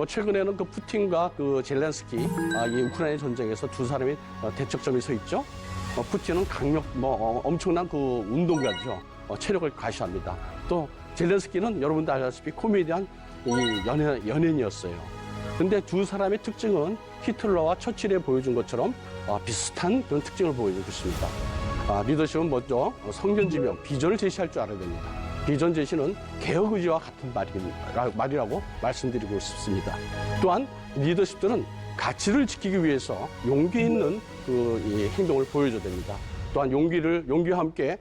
최근에는 그 푸틴과 그 젤렌스키 이 우크라이나 전쟁에서 두 사람이 대척점에 서 있죠. 푸틴은 엄청난 그 운동가죠. 체력을 과시합니다. 또 젤렌스키는 여러분도 알다시피 코미디언 연예인이었어요. 근데 두 사람의 특징은 히틀러와 처칠이 보여준 것처럼 비슷한 그런 특징을 보여주고 있습니다. 리더십은 먼저 성견지명, 비전을 제시할 줄 알아야 됩니다. 비전 제시는 개혁 의지와 같은 말이라고 말씀드리고 싶습니다. 또한 리더십들은 가치를 지키기 위해서 용기 있는 이 행동을 보여줘야 됩니다. 또한 용기와 함께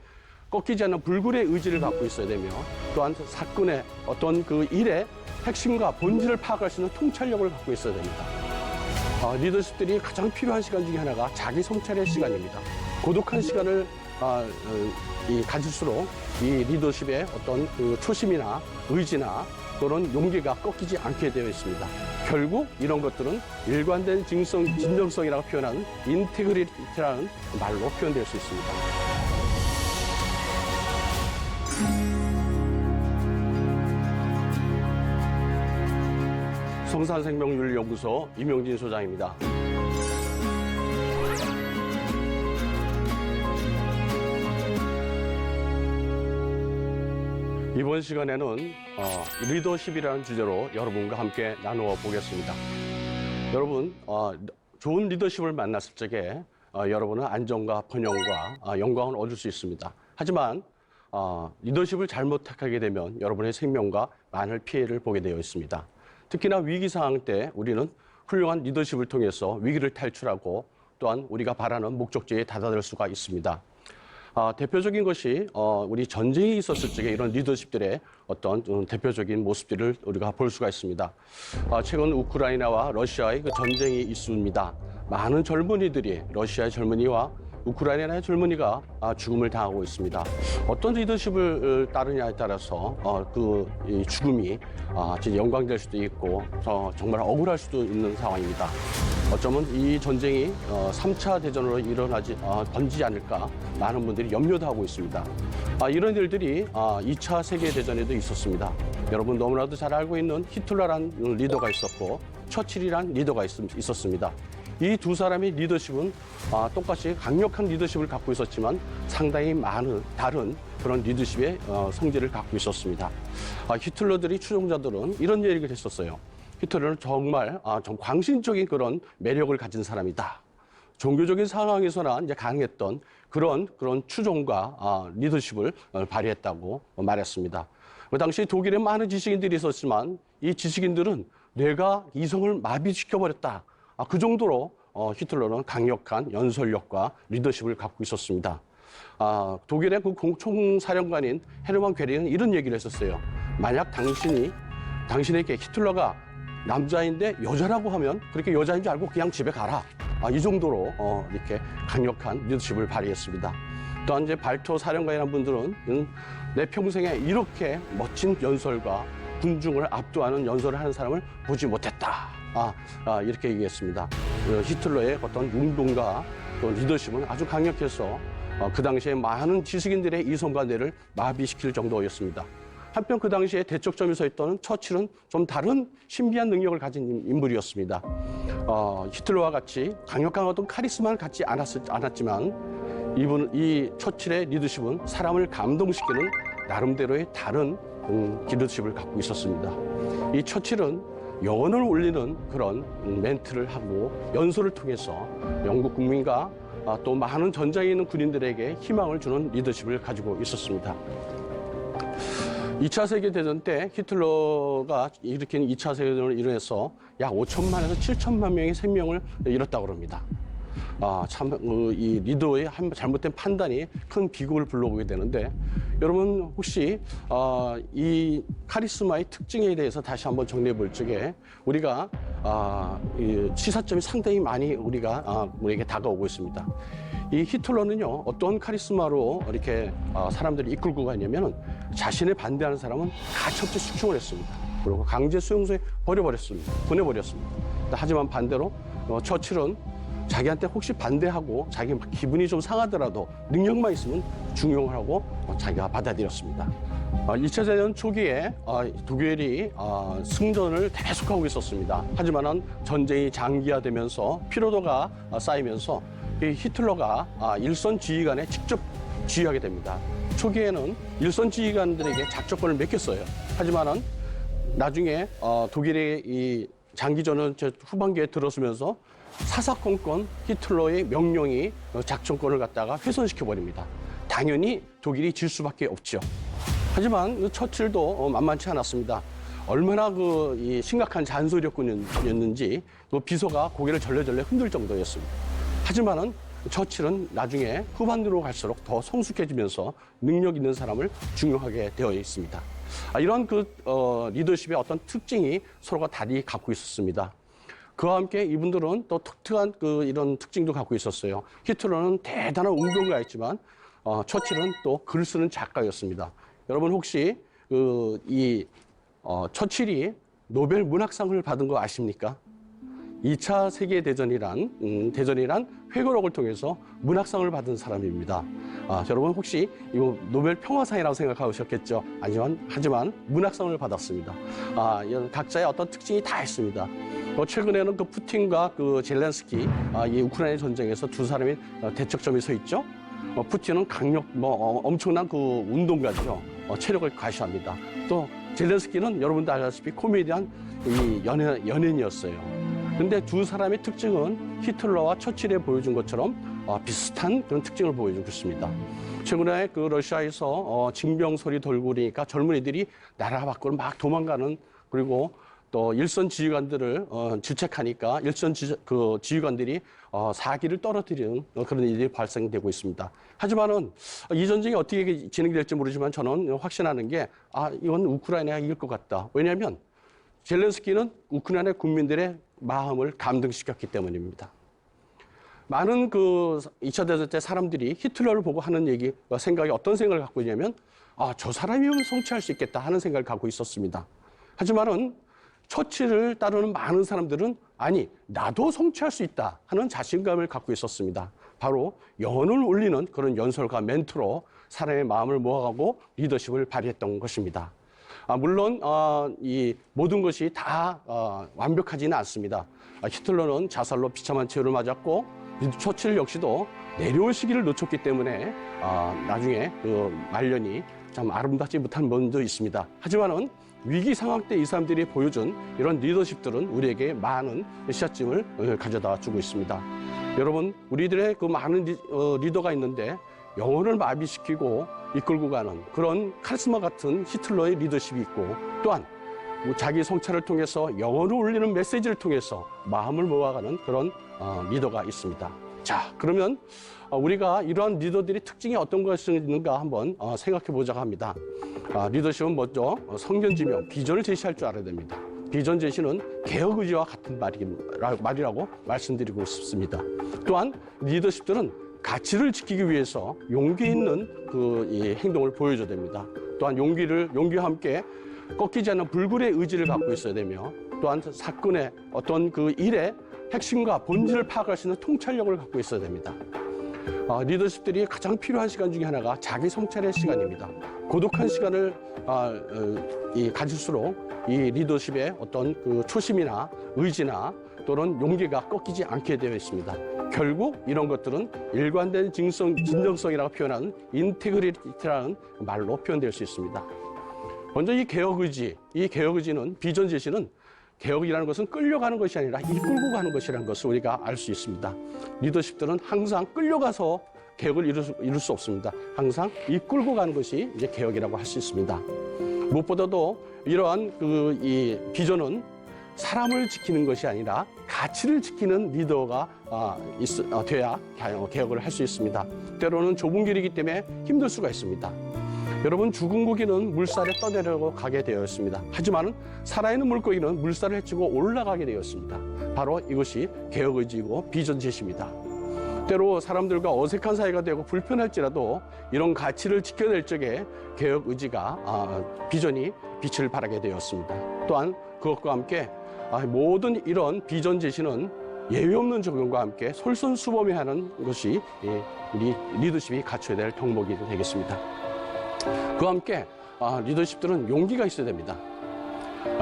꺾이지 않는 불굴의 의지를 갖고 있어야 되며, 또한 사건의 어떤 그 일의 핵심과 본질을 파악할 수 있는 통찰력을 갖고 있어야 됩니다. 리더십들이 가장 필요한 시간 중에 하나가 자기 성찰의 시간입니다. 고독한 시간을 가질수록 이 리더십의 어떤 그 초심이나 의지나 또는 용기가 꺾이지 않게 되어 있습니다. 결국 이런 것들은 일관된 진정성이라고 표현하는 인테그리티라는 말로 표현될 수 있습니다. 성산생명윤리연구소 임용진 소장입니다. 이번 시간에는 리더십이라는 주제로 여러분과 함께 나누어 보겠습니다. 여러분, 좋은 리더십을 만났을 적에 여러분은 안정과 번영과 영광을 얻을 수 있습니다. 하지만 리더십을 잘못 택하게 되면 여러분의 생명과 많은 피해를 보게 되어 있습니다. 특히나 위기 상황 때 우리는 훌륭한 리더십을 통해서 위기를 탈출하고 또한 우리가 바라는 목적지에 다다를 수가 있습니다. 대표적인 것이 우리 전쟁이 있었을 적에 이런 리더십들의 어떤 대표적인 모습들을 우리가 볼 수가 있습니다. 최근 우크라이나와 러시아의 그 전쟁이 있습니다. 많은 젊은이들이 러시아의 젊은이와 우크라이나의 젊은이가 죽음을 당하고 있습니다. 어떤 리더십을 따르냐에 따라서 이 죽음이 진짜 영광될 수도 있고 정말 억울할 수도 있는 상황입니다. 어쩌면 이 전쟁이 3차 대전으로 번지지 않을까 많은 분들이 염려도 하고 있습니다. 이런 일들이 2차 세계대전에도 있었습니다. 여러분 너무나도 잘 알고 있는 히틀러란 리더가 있었고 처칠이란 리더가 있었습니다. 이 두 사람의 리더십은 똑같이 강력한 리더십을 갖고 있었지만 상당히 많은 다른 그런 리더십의 성질을 갖고 있었습니다. 히틀러들이 추종자들은 이런 얘기를 했었어요. 히틀러는 정말 좀 광신적인 그런 매력을 가진 사람이다. 종교적인 상황에서나 이제 강했던 그런 추종과 리더십을 발휘했다고 말했습니다. 그 당시 독일에 많은 지식인들이 있었지만 이 지식인들은 뇌가 이성을 마비시켜버렸다. 그 정도로 히틀러는 강력한 연설력과 리더십을 갖고 있었습니다. 독일의 그 총사령관인 헤르만 괴리는 이런 얘기를 했었어요. 만약 당신에게 히틀러가 남자인데 여자라고 하면 그렇게 여자인 줄 알고 그냥 집에 가라. 이 정도로 이렇게 강력한 리더십을 발휘했습니다. 또한 이제 발토 사령관이라는 분들은 내 평생에 이렇게 멋진 연설과 군중을 압도하는 연설을 하는 사람을 보지 못했다. 이렇게 얘기했습니다. 히틀러의 어떤 융동과 또 리더십은 아주 강력해서 그 당시에 많은 지식인들의 이성과 뇌를 마비시킬 정도였습니다. 한편 그 당시에 대척점에 서 있던 처칠은 좀 다른 신비한 능력을 가진 인물이었습니다. 히틀러와 같이 강력한 어떤 카리스마를 갖지 않았지만 이 처칠의 리더십은 사람을 감동시키는 나름대로의 다른 리더십을 갖고 있었습니다. 이 처칠은 영혼을 울리는 그런 멘트를 하고 연설을 통해서 영국 국민과 또 많은 전장에 있는 군인들에게 희망을 주는 리더십을 가지고 있었습니다. 2차 세계대전 때 히틀러가 일으킨 2차 세계대전을 일어나서 약 5천만에서 7천만 명의 생명을 잃었다고 합니다. 이 리더의 잘못된 판단이 큰 비극을 불러오게 되는데, 여러분 혹시 이 카리스마의 특징에 대해서 다시 한번 정리해 볼 적에 우리가 이 시사점이 상당히 많이 우리에게 다가오고 있습니다. 이 히틀러는요, 어떤 카리스마로 이렇게 사람들이 이끌고 가냐면은 자신을 반대하는 사람은 가차없이 숙청을 했습니다. 그리고 강제 수용소에 보내버렸습니다. 하지만 반대로 처칠은 자기한테 혹시 반대하고 자기 기분이 좀 상하더라도 능력만 있으면 중용을 하고 자기가 받아들였습니다. 2차 대전 초기에 독일이 승전을 계속하고 있었습니다. 하지만 전쟁이 장기화되면서 피로도가 쌓이면서 이 히틀러가 일선 지휘관에 직접 지휘하게 됩니다. 초기에는 일선 지휘관들에게 작전권을 맡겼어요. 하지만은 나중에 독일의 이 장기전은 후반기에 들어서면서 사사건건 히틀러의 명령이 작전권을 갖다가 훼손시켜 버립니다. 당연히 독일이 질 수밖에 없죠. 하지만 처칠도 만만치 않았습니다. 얼마나 이 심각한 잔소리였는지 비서가 고개를 절레절레 흔들 정도였습니다. 하지만은 처칠은 나중에 후반으로 갈수록 더 성숙해지면서 능력 있는 사람을 중용하게 되어 있습니다. 이런 리더십의 어떤 특징이 서로가 다리 갖고 있었습니다. 그와 함께 이분들은 또 특특한 이런 특징도 갖고 있었어요. 히틀러는 대단한 운동가였지만 처칠은 또 글 쓰는 작가였습니다. 여러분 혹시 처칠이 노벨 문학상을 받은 거 아십니까? 2차 세계대전이란 회고록을 통해서 문학상을 받은 사람입니다. 여러분 혹시 이거 노벨 평화상이라고 생각하셨겠죠? 하지만 문학상을 받았습니다. 각자의 어떤 특징이 다 있습니다. 최근에는 푸틴과 젤렌스키, 이 우크라이나 전쟁에서 두 사람이 대척점에 서 있죠. 푸틴은 엄청난 운동가죠. 체력을 과시합니다. 또 젤렌스키는 여러분도 알다시피 코미디언 연예인이었어요. 근데 두 사람의 특징은 히틀러와 처칠에 보여준 것처럼 비슷한 그런 특징을 보여주고 있습니다. 최근에 러시아에서 징병 소리 돌고 그러니까 젊은이들이 나라 밖으로 막 도망가는, 그리고 또 일선 지휘관들을 질책하니까 일선 지휘관들이 사기를 떨어뜨리는 그런 일이 발생되고 있습니다. 하지만은 이 전쟁이 어떻게 진행될지 모르지만 저는 확신하는 게 이건 우크라이나가 이길 것 같다. 왜냐하면 젤렌스키는 우크라이나 국민들의 마음을 감동시켰기 때문입니다. 많은 2차 대전 때 사람들이 히틀러를 보고 하는 생각이 어떤 생각을 갖고 있냐면 저 사람이면 성취할 수 있겠다 하는 생각을 갖고 있었습니다. 하지만은 처칠을 따르는 많은 사람들은 나도 성취할 수 있다 하는 자신감을 갖고 있었습니다. 바로 영혼을 울리는 그런 연설과 멘트로 사람의 마음을 모아가고 리더십을 발휘했던 것입니다. 물론 이 모든 것이 다 완벽하지는 않습니다. 히틀러는 자살로 비참한 최후를 맞았고 처칠 역시도 내려올 시기를 놓쳤기 때문에 나중에 말년이 참 아름답지 못한 면도 있습니다. 하지만은 위기 상황 때 이 사람들이 보여준 이런 리더십들은 우리에게 많은 시사점을 가져다 주고 있습니다. 여러분, 우리들의 많은 리더가 있는데 영혼을 마비시키고 이끌고 가는 그런 카리스마 같은 히틀러의 리더십이 있고, 또한 자기 성찰을 통해서 영혼을 울리는 메시지를 통해서 마음을 모아가는 그런 리더가 있습니다. 자, 그러면 우리가 이러한 리더들의 특징이 어떤 것이 있는가 한번 생각해 보자고 합니다. 리더십은 먼저 성견지명, 비전을 제시할 줄 알아야 됩니다. 비전 제시는 개혁 의지와 같은 말이라고 말씀드리고 싶습니다. 또한 리더십들은 가치를 지키기 위해서 용기 있는 이 행동을 보여줘야 됩니다. 또한 용기와 함께 꺾이지 않는 불굴의 의지를 갖고 있어야 되며, 또한 사건의 어떤 일의 핵심과 본질을 파악할 수 있는 통찰력을 갖고 있어야 됩니다. 리더십들이 가장 필요한 시간 중에 하나가 자기 성찰의 시간입니다. 고독한 시간을 가질수록 이 리더십의 어떤 초심이나 의지나 또는 용기가 꺾이지 않게 되어 있습니다. 결국 이런 것들은 일관된 진정성이라고 표현하는 인테그리티라는 말로 표현될 수 있습니다. 먼저 이 개혁 의지는 비전 제시는 개혁이라는 것은 끌려가는 것이 아니라 이끌고 가는 것이라는 것을 우리가 알 수 있습니다. 리더십들은 항상 끌려가서 개혁을 이룰 수 없습니다. 항상 이끌고 가는 것이 이제 개혁이라고 할 수 있습니다. 무엇보다도 이러한 이 비전은 사람을 지키는 것이 아니라 가치를 지키는 리더가 돼야 개혁을 할 수 있습니다. 때로는 좁은 길이기 때문에 힘들 수가 있습니다. 여러분, 죽은 고기는 물살에 떠내려고 가게 되었습니다. 하지만 살아있는 물고기는 물살을 헤치고 올라가게 되었습니다. 바로 이것이 개혁 의지이고 비전 제시입니다. 때로 사람들과 어색한 사이가 되고 불편할지라도 이런 가치를 지켜낼 적에 개혁 의지가 비전이 빛을 발하게 되었습니다. 또한 그것과 함께 모든 이런 비전 제시는 예외 없는 적용과 함께 솔선수범해하는 것이 우리 리더십이 갖춰야 될 덕목이 되겠습니다. 그와 함께 리더십들은 용기가 있어야 됩니다.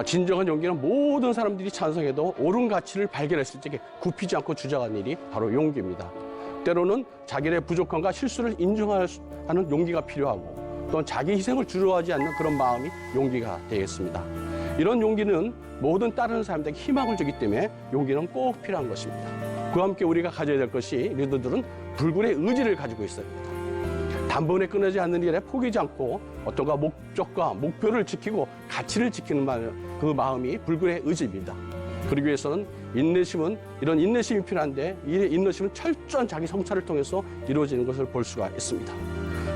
진정한 용기는 모든 사람들이 찬성해도 옳은 가치를 발견했을 적에 굽히지 않고 주장하는 일이 바로 용기입니다. 때로는 자기의 부족함과 실수를 인정하는 용기가 필요하고 또는 자기 희생을 주저하지 않는 그런 마음이 용기가 되겠습니다. 이런 용기는 모든 따르는 사람들에게 희망을 주기 때문에 용기는 꼭 필요한 것입니다. 그와 함께 우리가 가져야 될 것이 리더들은 불굴의 의지를 가지고 있어야 합니다. 단번에 끊어지지 않는 일에 포기하지 않고 어떤가 목적과 목표를 지키고 가치를 지키는 그 마음이 불굴의 의지입니다. 그러기 위해서는 이런 인내심이 필요한데 이 인내심은 철저한 자기 성찰을 통해서 이루어지는 것을 볼 수가 있습니다.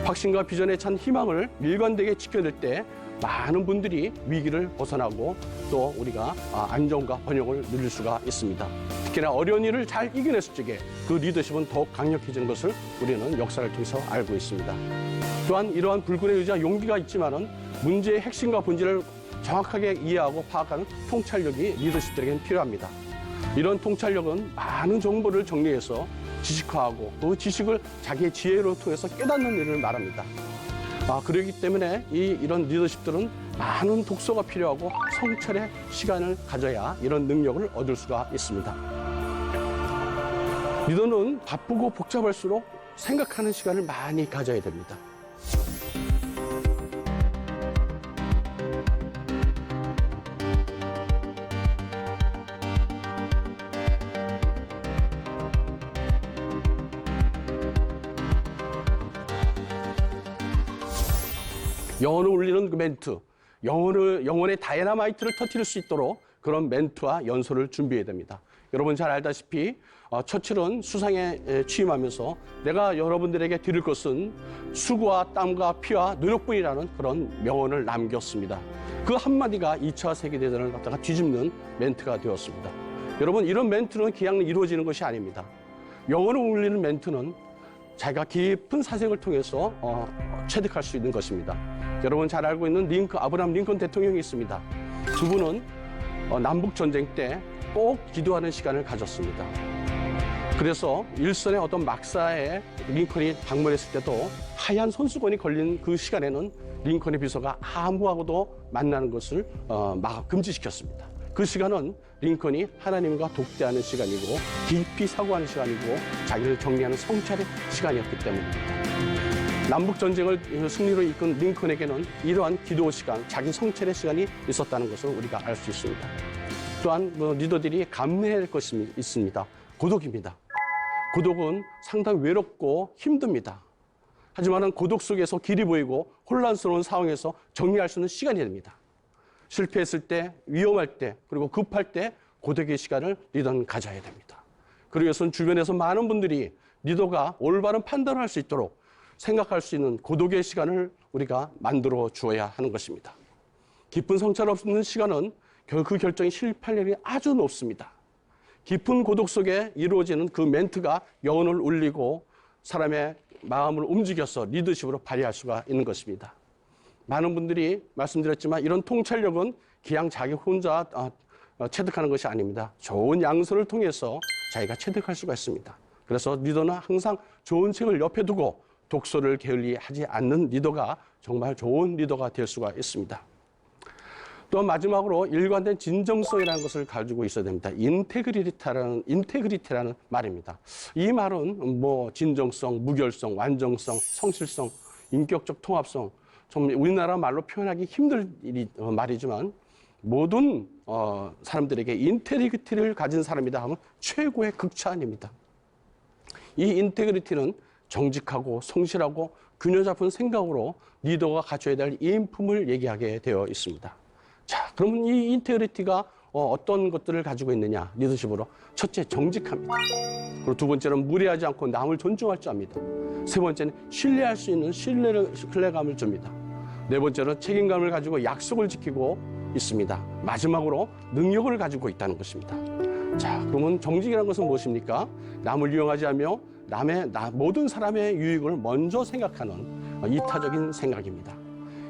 확신과 비전에 찬 희망을 일관되게 지켜낼 때 많은 분들이 위기를 벗어나고 또 우리가 안정과 번영을 누릴 수가 있습니다. 특히나 어려운 일을 잘 이겨냈을 적에 그 리더십은 더욱 강력해지는 것을 우리는 역사를 통해서 알고 있습니다. 또한 이러한 불굴의 의지와 용기가 있지만은 문제의 핵심과 본질을 정확하게 이해하고 파악하는 통찰력이 리더십들에게는 필요합니다. 이런 통찰력은 많은 정보를 정리해서 지식화하고 그 지식을 자기의 지혜로 통해서 깨닫는 일을 말합니다. 그렇기 때문에 이런 리더십들은 많은 독서가 필요하고 성찰의 시간을 가져야 이런 능력을 얻을 수가 있습니다. 리더는 바쁘고 복잡할수록 생각하는 시간을 많이 가져야 됩니다. 영혼을 울리는 그 멘트, 영혼의 다이너마이트를 터뜨릴 수 있도록 그런 멘트와 연설을 준비해야 됩니다. 여러분 잘 알다시피 처칠은 수상에 취임하면서 내가 여러분들에게 드릴 것은 수고와 땀과 피와 노력뿐이라는 그런 명언을 남겼습니다. 그 한마디가 2차 세계대전을 갖다가 뒤집는 멘트가 되었습니다. 여러분 이런 멘트는 그냥 이루어지는 것이 아닙니다. 영혼을 울리는 멘트는 자기가 깊은 사색을 통해서 체득할 수 있는 것입니다. 여러분 잘 알고 있는 아브라함 링컨 대통령이 있습니다. 두 분은 남북전쟁 때 꼭 기도하는 시간을 가졌습니다. 그래서 일선의 어떤 막사에 링컨이 방문했을 때도 하얀 손수건이 걸린 그 시간에는 링컨의 비서가 아무하고도 만나는 것을 금지시켰습니다. 그 시간은 링컨이 하나님과 독대하는 시간이고 깊이 사고하는 시간이고 자기를 정리하는 성찰의 시간이었기 때문입니다. 남북전쟁을 승리로 이끈 링컨에게는 이러한 기도 시간, 자기 성찰의 시간이 있었다는 것을 우리가 알 수 있습니다. 또한 리더들이 감내해야 할 것이 있습니다. 고독입니다. 고독은 상당히 외롭고 힘듭니다. 하지만 고독 속에서 길이 보이고 혼란스러운 상황에서 정리할 수 있는 시간이 됩니다. 실패했을 때, 위험할 때, 그리고 급할 때 고독의 시간을 리더는 가져야 됩니다. 그러기 위해서는 주변에서 많은 분들이 리더가 올바른 판단을 할 수 있도록 생각할 수 있는 고독의 시간을 우리가 만들어 주어야 하는 것입니다. 깊은 성찰 없는 시간은 그 결정이 실패할 일이 아주 높습니다. 깊은 고독 속에 이루어지는 그 멘트가 영혼을 울리고 사람의 마음을 움직여서 리더십으로 발휘할 수가 있는 것입니다. 많은 분들이 말씀드렸지만 이런 통찰력은 그냥 자기 혼자 체득하는 것이 아닙니다. 좋은 양서를 통해서 자기가 체득할 수가 있습니다. 그래서 리더는 항상 좋은 책을 옆에 두고 독서를 게을리하지 않는 리더가 정말 좋은 리더가 될 수가 있습니다. 또 마지막으로 일관된 진정성이라는 것을 가지고 있어야 됩니다. 인테그리티라는 말입니다. 이 말은 진정성, 무결성, 완전성, 성실성, 인격적 통합성, 좀 우리나라 말로 표현하기 힘든 말이지만 모든 사람들에게 인테그리티를 가진 사람이다 하면 최고의 극찬입니다. 이 인테그리티는 정직하고 성실하고 균형 잡힌 생각으로 리더가 갖춰야 될 인품을 얘기하게 되어 있습니다. 자, 그러면 이 인테그리티가 어떤 것들을 가지고 있느냐, 리더십으로. 첫째, 정직합니다. 그리고 두 번째는 무례하지 않고 남을 존중할 줄 압니다. 세 번째는 신뢰할 수 있는 신뢰감을 줍니다. 네 번째는 책임감을 가지고 약속을 지키고 있습니다. 마지막으로 능력을 가지고 있다는 것입니다. 자, 그러면 정직이라는 것은 무엇입니까? 남을 이용하지 않으며 모든 사람의 유익을 먼저 생각하는 이타적인 생각입니다.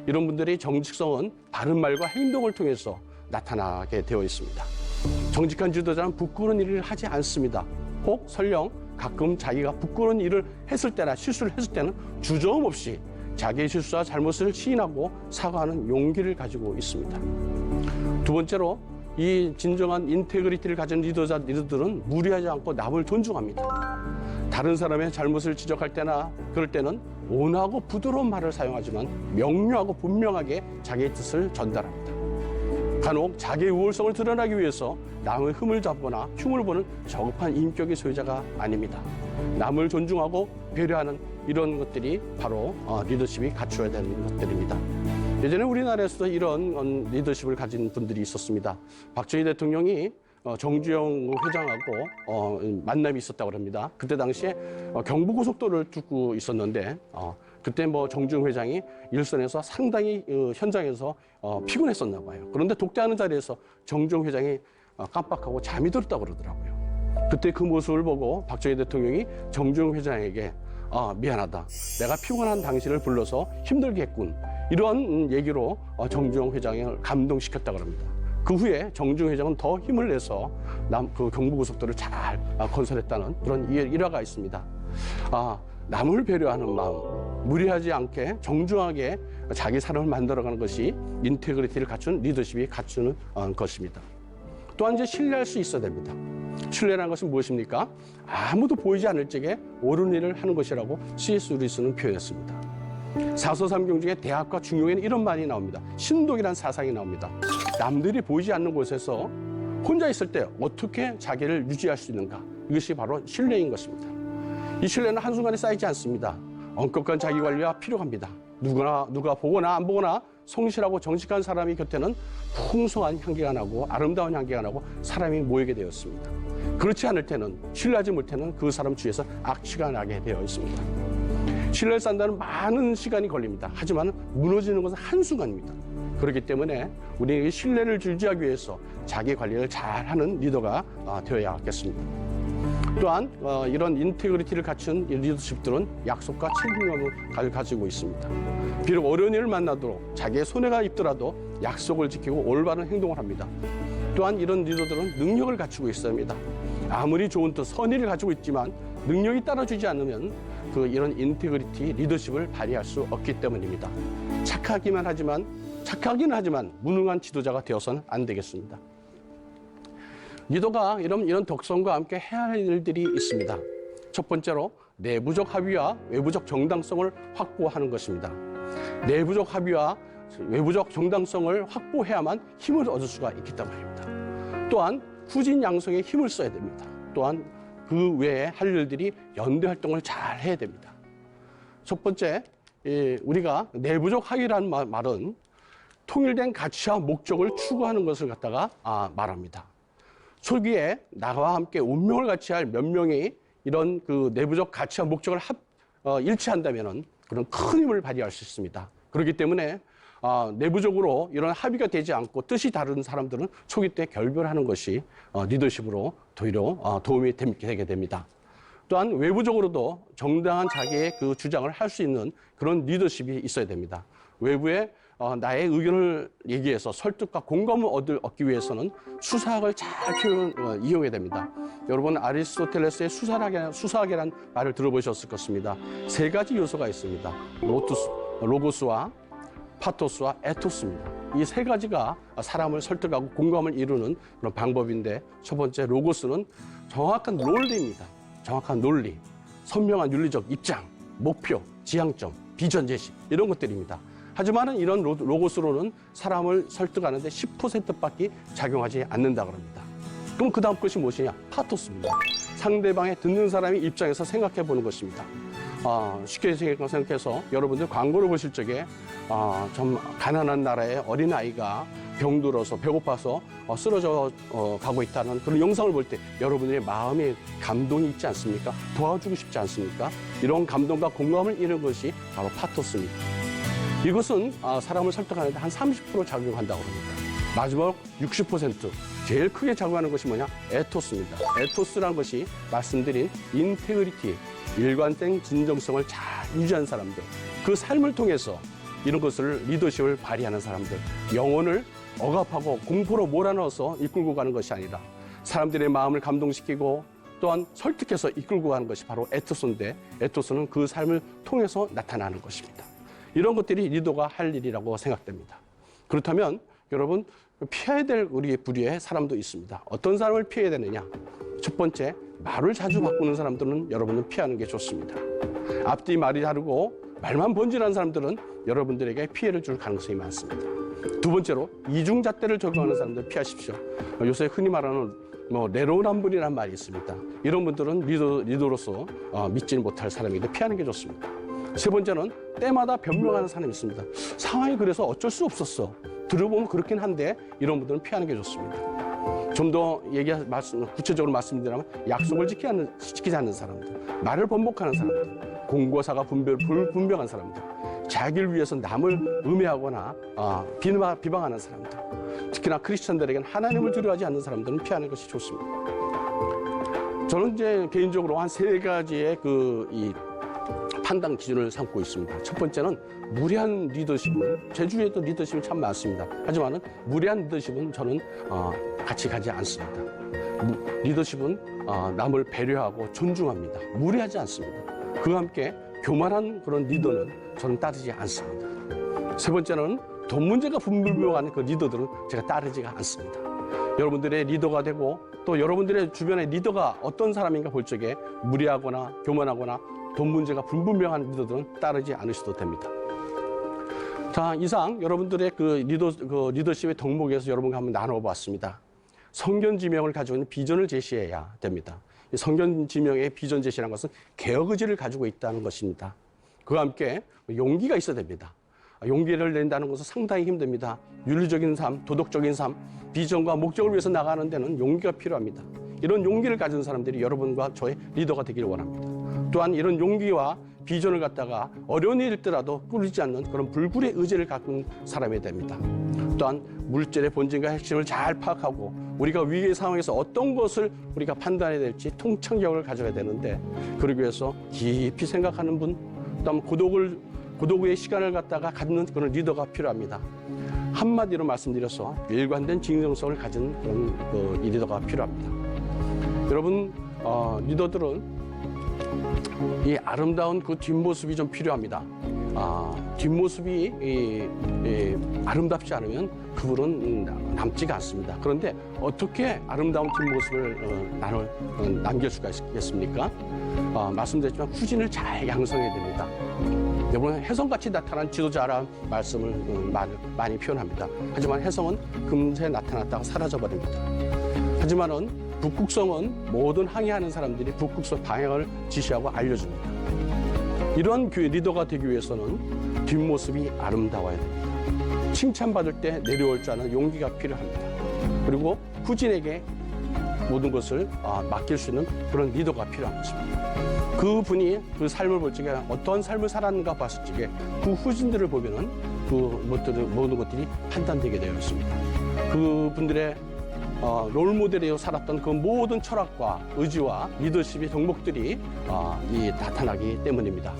이런 분들의 정직성은 바른 말과 행동을 통해서 나타나게 되어 있습니다. 정직한 지도자는 부끄러운 일을 하지 않습니다. 혹 설령 가끔 자기가 부끄러운 일을 했을 때나 실수를 했을 때는 주저움 없이 자기의 실수와 잘못을 시인하고 사과하는 용기를 가지고 있습니다. 두 번째로 이 진정한 인테그리티를 가진 리더들은 무리하지 않고 남을 존중합니다. 다른 사람의 잘못을 지적할 때나 그럴 때는 온화하고 부드러운 말을 사용하지만 명료하고 분명하게 자기의 뜻을 전달합니다. 간혹 자기의 우월성을 드러나기 위해서 남의 흠을 잡거나 흉을 보는 저급한 인격의 소유자가 아닙니다. 남을 존중하고 배려하는 이런 것들이 바로 리더십이 갖추어야 되는 것들입니다. 예전에 우리나라에서도 이런 리더십을 가진 분들이 있었습니다. 박정희 대통령이 정주영 회장하고 만남이 있었다고 합니다. 그때 당시에 경부고속도로를 뚫고 있었는데 그때 뭐 정주영 회장이 일선에서 상당히 현장에서 피곤했었나 봐요. 그런데 독대하는 자리에서 정주영 회장이 깜빡하고 잠이 들었다고 그러더라고요. 그때 그 모습을 보고 박정희 대통령이 정주영 회장에게 미안하다. 내가 피곤한 당신을 불러서 힘들게 했군. 이런 얘기로 정주영 회장을 감동시켰다고 합니다. 그 후에 정주영 회장은 더 힘을 내서 그 경부고속도로를 잘 건설했다는 그런 일화가 있습니다. 남을 배려하는 마음, 무리하지 않게 정중하게 자기 사람을 만들어가는 것이 인테그리티를 갖춘 리더십이 갖추는 것입니다. 또한 이제 신뢰할 수 있어야 됩니다. 신뢰라는 것은 무엇입니까? 아무도 보이지 않을 적에 옳은 일을 하는 것이라고 C.S. 루이스는 표현했습니다. 사서삼경 중에 대학과 중용에는 이런 말이 나옵니다. 신독이라는 사상이 나옵니다. 남들이 보이지 않는 곳에서 혼자 있을 때 어떻게 자기를 유지할 수 있는가? 이것이 바로 신뢰인 것입니다. 이 신뢰는 한순간에 쌓이지 않습니다. 엄격한 자기관리가 필요합니다. 누가 보거나 안 보거나 성실하고 정직한 사람이 곁에는 풍성한 향기가 나고 아름다운 향기가 나고 사람이 모이게 되었습니다. 그렇지 않을 때는, 신뢰하지 못할 그 사람 주위에서 악취가 나게 되어 있습니다. 신뢰를 쌓는다는 많은 시간이 걸립니다. 하지만 무너지는 것은 한순간입니다. 그렇기 때문에 우리에게 신뢰를 유지하기 위해서 자기 관리를 잘하는 리더가 되어야 하겠습니다. 또한 이런 인테그리티를 갖춘 리더십들은 약속과 책임감을 가지고 있습니다. 비록 어려운 일을 만나도 자기의 손해가 있더라도 약속을 지키고 올바른 행동을 합니다. 또한 이런 리더들은 능력을 갖추고 있어야 합니다. 아무리 좋은 뜻, 선의를 가지고 있지만 능력이 따라주지 않으면 이런 인테그리티, 리더십을 발휘할 수 없기 때문입니다. 착하기는 하지만 무능한 지도자가 되어서는 안 되겠습니다. 리더가 이런 덕성과 함께 해야 할 일들이 있습니다. 첫 번째로 내부적 합의와 외부적 정당성을 확보하는 것입니다. 내부적 합의와 외부적 정당성을 확보해야만 힘을 얻을 수가 있기 때문입니다. 또한 후진양성에 힘을 써야 됩니다. 또한 그 외에 할 일들이 연대 활동을 잘 해야 됩니다. 첫 번째, 우리가 내부적 합의라는 말은 통일된 가치와 목적을 추구하는 것을 갖다가 말합니다. 초기에 나와 함께 운명을 같이 할 몇 명이 이런 그 내부적 가치와 목적을 일치한다면은 그런 큰 힘을 발휘할 수 있습니다. 그렇기 때문에 내부적으로 이런 합의가 되지 않고 뜻이 다른 사람들은 초기 때 결별하는 것이 리더십으로 도움이 되게 됩니다. 또한 외부적으로도 정당한 자기의 그 주장을 할 수 있는 그런 리더십이 있어야 됩니다. 외부에 나의 의견을 얘기해서 설득과 공감을 얻기 위해서는 수사학을 잘 이용해야 됩니다. 여러분 아리스토텔레스의 수사학이라는 말을 들어보셨을 것입니다. 세 가지 요소가 있습니다. 로고스와 파토스와 에토스입니다. 이 세 가지가 사람을 설득하고 공감을 이루는 그런 방법인데, 첫 번째 로고스는 정확한 논리입니다. 정확한 논리, 선명한 윤리적 입장, 목표, 지향점, 비전 제시 이런 것들입니다. 하지만 이런 로고스로는 사람을 설득하는데 10%밖에 작용하지 않는다고 합니다. 그럼 그 다음 것이 무엇이냐? 파토스입니다. 상대방의 듣는 사람의 입장에서 생각해 보는 것입니다. 쉽게 생각해서 여러분들 광고를 보실 적에 좀 가난한 나라의 어린아이가 병들어서 배고파서 쓰러져 가고 있다는 그런 영상을 볼 때 여러분의 마음에 감동이 있지 않습니까? 도와주고 싶지 않습니까? 이런 감동과 공감을 이루는 것이 바로 파토스입니다. 이것은 사람을 설득하는데 한 30% 작용한다고 합니다. 마지막 60% 제일 크게 작용하는 것이 뭐냐? 에토스입니다. 에토스라는 것이 말씀드린 인테그리티, 일관된 진정성을 잘 유지한 사람들, 그 삶을 통해서 이런 것을 리더십을 발휘하는 사람들, 영혼을 억압하고 공포로 몰아넣어서 이끌고 가는 것이 아니라 사람들의 마음을 감동시키고 또한 설득해서 이끌고 가는 것이 바로 에토스인데, 에토스는 그 삶을 통해서 나타나는 것입니다. 이런 것들이 리더가 할 일이라고 생각됩니다. 그렇다면 여러분 피해야 될 우리 부류의 사람도 있습니다. 어떤 사람을 피해야 되느냐? 첫 번째, 말을 자주 바꾸는 사람들은 여러분은 피하는 게 좋습니다. 앞뒤 말이 다르고 말만 번질하는 사람들은 여러분들에게 피해를 줄 가능성이 많습니다. 두 번째로, 이중잣대를 적용하는 사람들 피하십시오. 요새 흔히 말하는 내로남불이라는 말이 있습니다. 이런 분들은 리더로서 믿지 못할 사람인데 피하는 게 좋습니다. 세 번째는 때마다 변명하는 사람이 있습니다. 상황이 그래서 어쩔 수 없었어. 들어보면 그렇긴 한데 이런 분들은 피하는 게 좋습니다. 좀 더 구체적으로 말씀드리면 약속을 지키지 않는 사람들, 말을 번복하는 사람들, 공고사가 불분명한 사람들, 자기를 위해서 남을 음해하거나 비방하는 사람들, 특히나 크리스천들에게는 하나님을 두려워하지 않는 사람들은 피하는 것이 좋습니다. 저는 이제 개인적으로 한 세 가지의 이 판단 기준을 삼고 있습니다. 첫 번째는 무례한 리더십은, 제 주위에도 리더십이 참 많습니다. 하지만 무례한 리더십은 저는 같이 가지 않습니다. 리더십은 남을 배려하고 존중합니다. 무례하지 않습니다. 그와 함께 교만한 그런 리더는 저는 따르지 않습니다. 세 번째는 돈 문제가 분분명한 그 리더들은 제가 따르지가 않습니다. 여러분들의 리더가 되고 또 여러분들의 주변의 리더가 어떤 사람인가 볼 적에 무례하거나 교만하거나 돈 문제가 불분명한 리더들은 따르지 않으셔도 됩니다. 자, 이상 여러분들의 리더십의 덕목에서 여러분과 한번 나눠봤습니다. 성견지명을 가지고 있는 비전을 제시해야 됩니다. 이 성견지명의 비전 제시라는 것은 개혁 의지를 가지고 있다는 것입니다. 그와 함께 용기가 있어야 됩니다. 용기를 낸다는 것은 상당히 힘듭니다. 윤리적인 삶, 도덕적인 삶, 비전과 목적을 위해서 나가는 데는 용기가 필요합니다. 이런 용기를 가진 사람들이 여러분과 저의 리더가 되기를 원합니다. 또한 이런 용기와 비전을 갖다가 어려운 일일더라도 꿀리지 않는 그런 불굴의 의지를 갖는 사람이 됩니다. 또한 물질의 본질과 핵심을 잘 파악하고 우리가 위기의 상황에서 어떤 것을 우리가 판단해야 될지 통찰력을 가져야 되는데, 그러기 위해서 깊이 생각하는 분, 또한 고독의 시간을 갖다가 갖는 그런 리더가 필요합니다. 한마디로 말씀드려서 일관된 진정성을 가진 그런 리더가 필요합니다. 여러분, 리더들은 이 아름다운 그 뒷모습이 좀 필요합니다. 뒷모습이 아름답지 않으면 그분은 남지가 않습니다. 그런데 어떻게 아름다운 뒷모습을 남길 수가 있겠습니까? 말씀드렸지만 후진을 잘 양성해야 됩니다. 여러분, 혜성같이 나타난 지도자라는 말씀을 많이 표현합니다. 하지만 혜성은 금세 나타났다가 사라져버립니다. 하지만은 북극성은 모든 항해하는 사람들이 북극성 방향을 지시하고 알려줍니다. 이러한 리더가 되기 위해서는 뒷모습이 아름다워야 됩니다. 칭찬받을 때 내려올 줄 아는 용기가 필요합니다. 그리고 후진에게 모든 것을 맡길 수 있는 그런 리더가 필요한 것입니다. 그분이 그 삶을 볼 적에 어떠한 삶을 살았는가 봤을 적에 그 후진들을 보면은 모든 것들이 판단되게 되어 있습니다. 그분들의 롤모델이어 살았던 그 모든 철학과 의지와 리더십의 덕목들이 나타나기 때문입니다.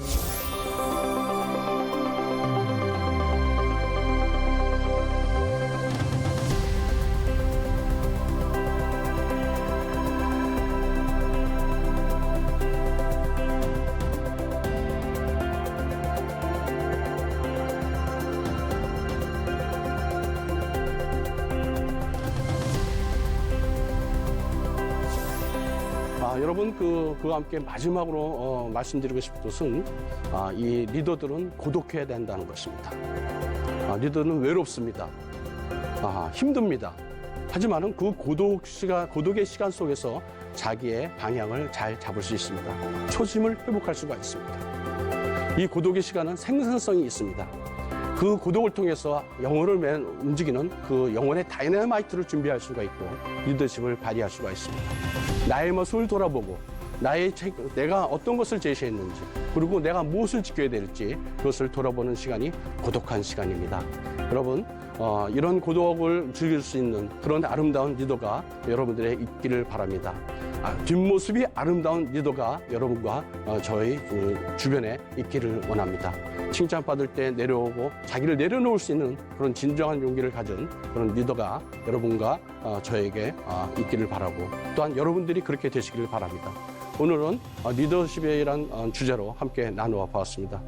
여러분, 그와 함께 마지막으로 말씀드리고 싶은 것은 이 리더들은 고독해야 된다는 것입니다. 리더는 외롭습니다. 힘듭니다. 하지만은 그 고독의 시간 속에서 자기의 방향을 잘 잡을 수 있습니다. 초심을 회복할 수가 있습니다. 이 고독의 시간은 생산성이 있습니다. 그 고독을 통해서 영혼을 움직이는 그 영혼의 다이너마이트를 준비할 수가 있고 리더십을 발휘할 수가 있습니다. 나의 모습을 돌아보고 내가 어떤 것을 제시했는지, 그리고 내가 무엇을 지켜야 될지 그것을 돌아보는 시간이 고독한 시간입니다. 여러분, 이런 고독을 즐길 수 있는 그런 아름다운 리더가 여러분들의 있기를 바랍니다. 뒷모습이 아름다운 리더가 여러분과 저희 주변에 있기를 원합니다. 칭찬받을 때 내려오고 자기를 내려놓을 수 있는 그런 진정한 용기를 가진 그런 리더가 여러분과 저에게 있기를 바라고, 또한 여러분들이 그렇게 되시기를 바랍니다. 오늘은 리더십이란 주제로 함께 나누어 보았습니다.